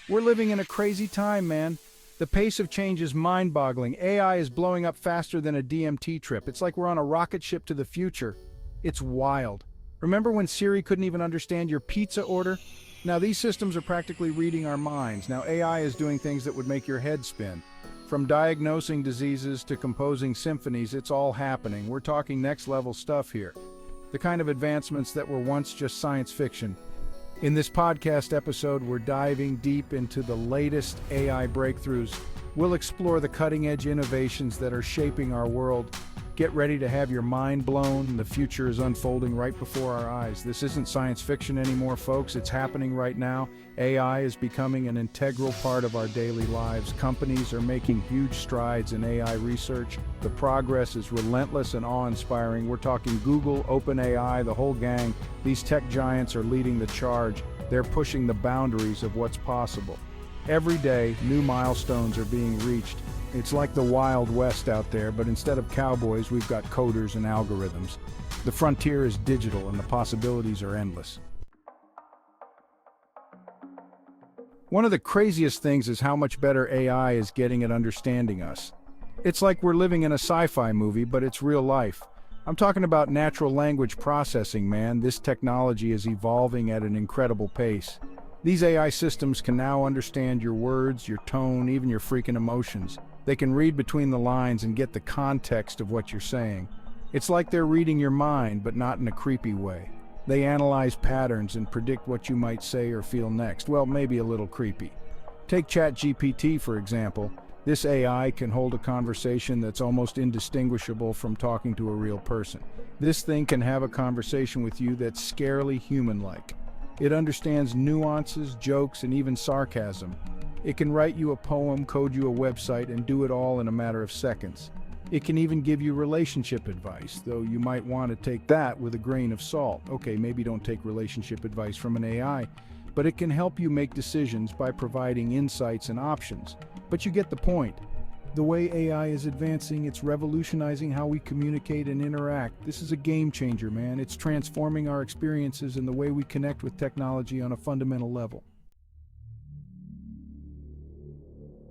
We're living in a crazy time, man. The pace of change is mind-boggling. AI is blowing up faster than a DMT trip. It's like we're on a rocket ship to the future. It's wild. Remember when Siri couldn't even understand your pizza order? Now these systems are practically reading our minds. Now AI is doing things that would make your head spin. From diagnosing diseases to composing symphonies, it's all happening. We're talking next-level stuff here. The kind of advancements that were once just science fiction. In this podcast episode, we're diving deep into the latest AI breakthroughs. We'll explore the cutting-edge innovations that are shaping our world. Get ready to have your mind blown. The future is unfolding right before our eyes. This isn't science fiction anymore, folks. It's happening right now. AI is becoming an integral part of our daily lives. Companies are making huge strides in AI research. The progress is relentless and awe-inspiring. We're talking Google, OpenAI, the whole gang. These tech giants are leading the charge. They're pushing the boundaries of what's possible. Every day, new milestones are being reached. It's like the Wild West out there, but instead of cowboys, we've got coders and algorithms. The frontier is digital and the possibilities are endless. One of the craziest things is how much better AI is getting at understanding us. It's like we're living in a sci-fi movie, but it's real life. I'm talking about natural language processing, man. This technology is evolving at an incredible pace. These AI systems can now understand your words, your tone, even your freaking emotions. They can read between the lines and get the context of what you're saying. It's like they're reading your mind, but not in a creepy way. They analyze patterns and predict what you might say or feel next. Well, maybe a little creepy. Take ChatGPT, for example. This AI can hold a conversation that's almost indistinguishable from talking to a real person. This thing can have a conversation with you that's scarily human-like. It understands nuances, jokes, and even sarcasm. It can write you a poem, code you a website, and do it all in a matter of seconds. It can even give you relationship advice, though you might want to take that with a grain of salt. Okay, maybe don't take relationship advice from an AI, but it can help you make decisions by providing insights and options. But you get the point. The way AI is advancing, it's revolutionizing how we communicate and interact. This is a game changer, man. It's transforming our experiences and the way we connect with technology on a fundamental level.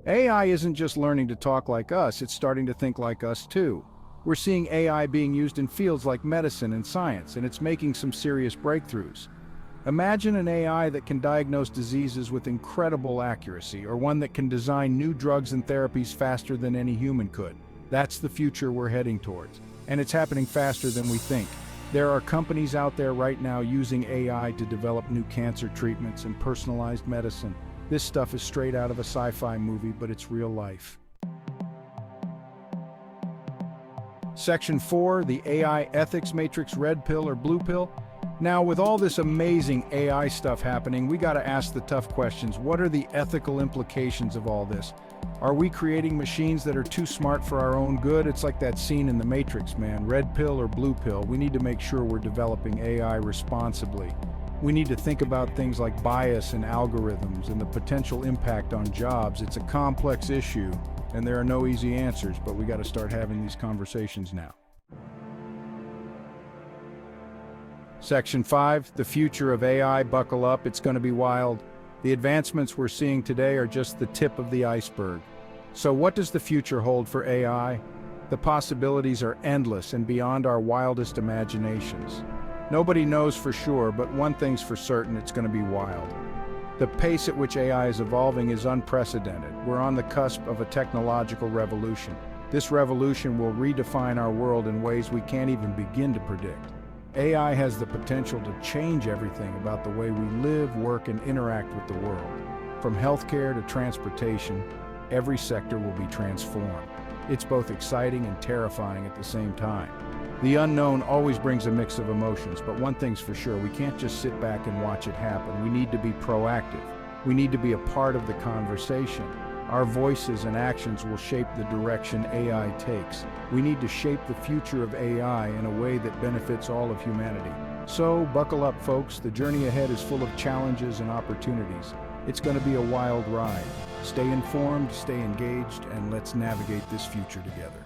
AI isn't just learning to talk like us, it's starting to think like us too. We're seeing AI being used in fields like medicine and science, and it's making some serious breakthroughs. Imagine an AI that can diagnose diseases with incredible accuracy, or one that can design new drugs and therapies faster than any human could. That's the future we're heading towards, and it's happening faster than we think. There are companies out there right now using AI to develop new cancer treatments and personalized medicine. This stuff is straight out of a sci-fi movie, but it's real life. Section 4, the AI Ethics Matrix, Red Pill or Blue Pill? Now, with all this amazing AI stuff happening, we gotta ask the tough questions. What are the ethical implications of all this? Are we creating machines that are too smart for our own good? It's like that scene in The Matrix, man. Red pill or blue pill? We need to make sure we're developing AI responsibly. We need to think about things like bias and algorithms and the potential impact on jobs. It's a complex issue, and there are no easy answers, but we got to start having these conversations now. Section 5, the future of AI. Buckle up, it's going to be wild. The advancements we're seeing today are just the tip of the iceberg. So what does the future hold for AI? The possibilities are endless and beyond our wildest imaginations. Nobody knows for sure, but one thing's for certain, it's going to be wild. The pace at which AI is evolving is unprecedented. We're on the cusp of a technological revolution. This revolution will redefine our world in ways we can't even begin to predict. AI has the potential to change everything about the way we live, work, and interact with the world. From healthcare to transportation, every sector will be transformed. It's both exciting and terrifying at the same time. The unknown always brings a mix of emotions, but one thing's for sure, we can't just sit back and watch it happen. We need to be proactive. We need to be a part of the conversation. Our voices and actions will shape the direction AI takes. We need to shape the future of AI in a way that benefits all of humanity. So, buckle up, folks. The journey ahead is full of challenges and opportunities. It's going to be a wild ride. Stay informed, stay engaged, and let's navigate this future together.